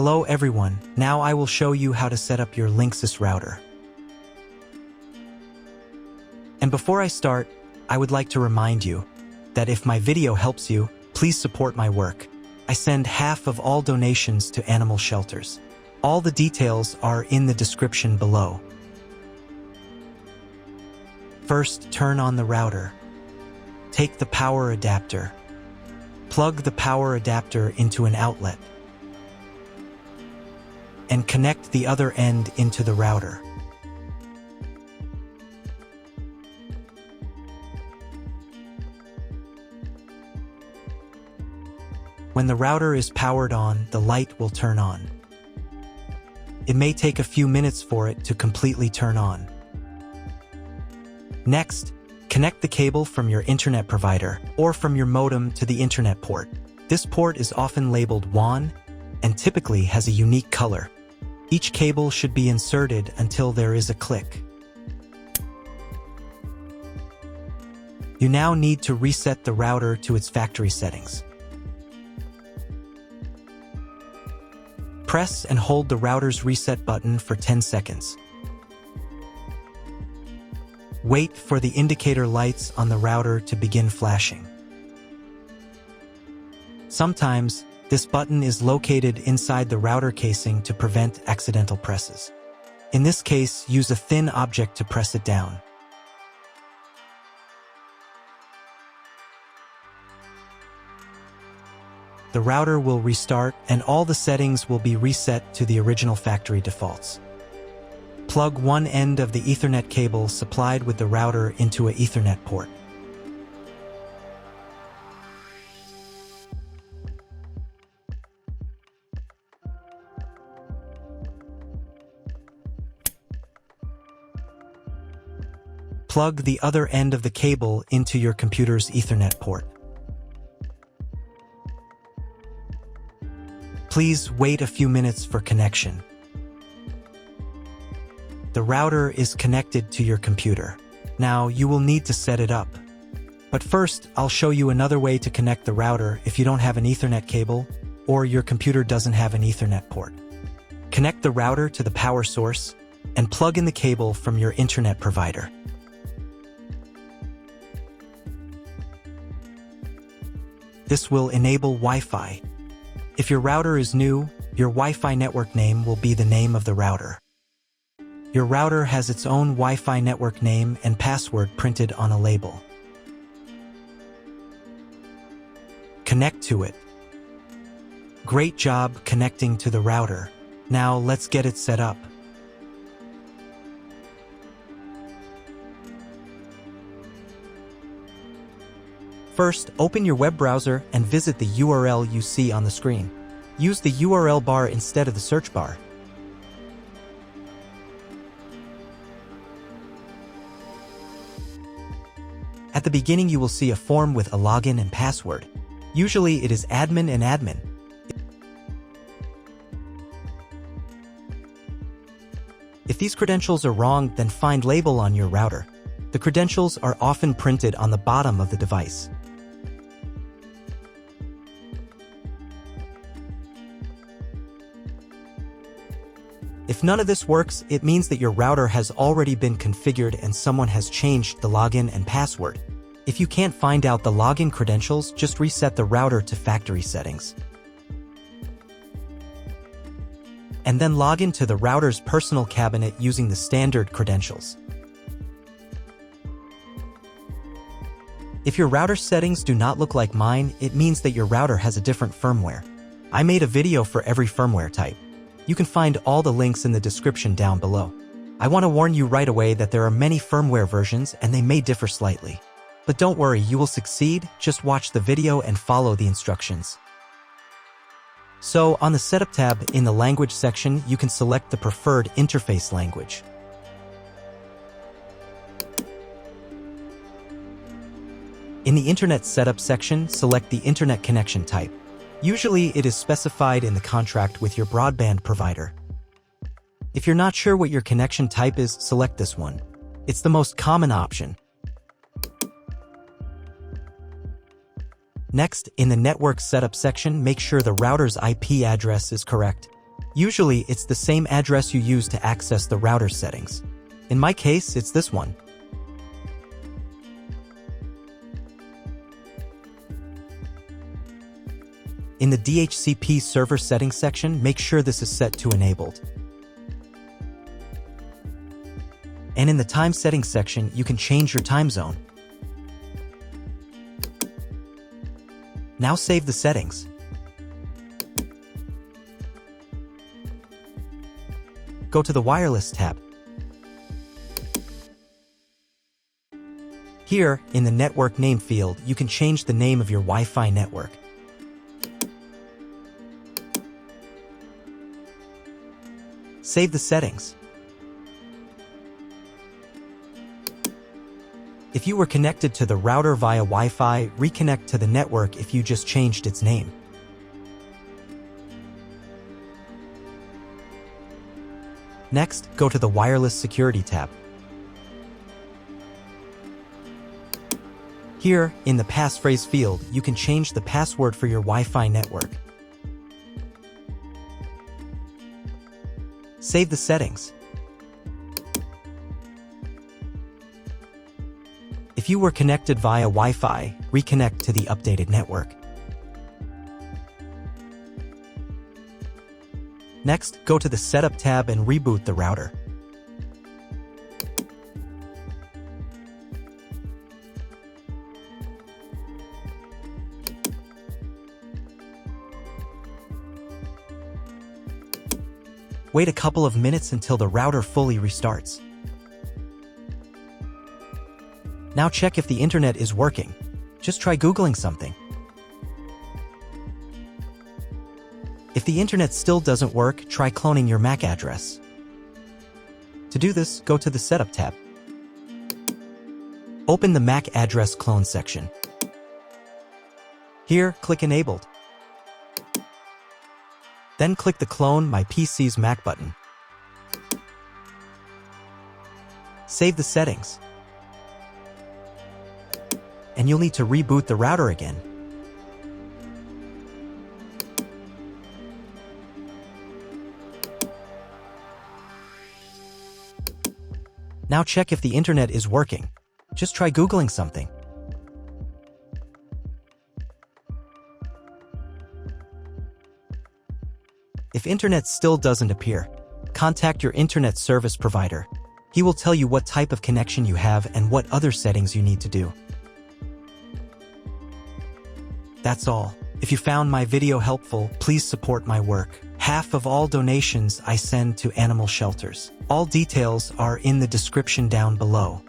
Hello everyone, now I will show you how to set up your LINKSYS router. And before I start, I would like to remind you that if my video helps you, please support my work. I send half of all donations to animal shelters. All the details are in the description below. First, turn on the router. Take the power adapter. Plug the power adapter into an outlet. And connect the other end into the router. When the router is powered on, the light will turn on. It may take a few minutes for it to completely turn on. Next, connect the cable from your internet provider or from your modem to the internet port. This port is often labeled WAN and typically has a unique color. Each cable should be inserted until there is a click. You now need to reset the router to its factory settings. Press and hold the router's reset button for 10 seconds. Wait for the indicator lights on the router to begin flashing. Sometimes, this button is located inside the router casing to prevent accidental presses. In this case, use a thin object to press it down. The router will restart and all the settings will be reset to the original factory defaults. Plug one end of the Ethernet cable supplied with the router into an Ethernet port. Plug the other end of the cable into your computer's Ethernet port. Please wait a few minutes for connection. The router is connected to your computer. Now you will need to set it up. But first, I'll show you another way to connect the router if you don't have an Ethernet cable or your computer doesn't have an Ethernet port. Connect the router to the power source and plug in the cable from your internet provider. This will enable Wi-Fi. If your router is new, your Wi-Fi network name will be the name of the router. Your router has its own Wi-Fi network name and password printed on a label. Connect to it. Great job connecting to the router. Now let's get it set up. First, open your web browser and visit the URL you see on the screen. Use the URL bar instead of the search bar. At the beginning, you will see a form with a login and password. Usually, it is admin and admin. If these credentials are wrong, then find label on your router. The credentials are often printed on the bottom of the device. If none of this works, it means that your router has already been configured and someone has changed the login and password. If you can't find out the login credentials, just reset the router to factory settings. And then log into the router's personal cabinet using the standard credentials. If your router settings do not look like mine, it means that your router has a different firmware. I made a video for every firmware type. You can find all the links in the description down below. I want to warn you right away that there are many firmware versions and they may differ slightly. But don't worry, you will succeed, just watch the video and follow the instructions. So, on the Setup tab in the Language section, you can select the preferred interface language. In the Internet Setup section, select the Internet connection type. Usually, it is specified in the contract with your broadband provider. If you're not sure what your connection type is, select this one. It's the most common option. Next, in the Network Setup section, make sure the router's IP address is correct. Usually, it's the same address you use to access the router settings. In my case, it's this one. In the DHCP server settings section, make sure this is set to enabled. And in the time settings section, you can change your time zone. Now save the settings. Go to the Wireless tab. Here, in the Network Name field, you can change the name of your Wi-Fi network. Save the settings. If you were connected to the router via Wi-Fi, reconnect to the network if you just changed its name. Next, go to the Wireless Security tab. Here, in the passphrase field, you can change the password for your Wi-Fi network. Save the settings. If you were connected via Wi-Fi, reconnect to the updated network. Next, go to the Setup tab and reboot the router. Wait a couple of minutes until the router fully restarts. Now check if the internet is working. Just try Googling something. If the internet still doesn't work, try cloning your MAC address. To do this, go to the Setup tab. Open the MAC address clone section. Here, click Enabled. Then click the Clone My PC's MAC button. Save the settings. And you'll need to reboot the router again. Now check if the internet is working. Just try Googling something. If internet still doesn't appear, contact your internet service provider. He will tell you what type of connection you have and what other settings you need to do. That's all. If you found my video helpful, please support my work. Half of all donations I send to animal shelters. All details are in the description down below.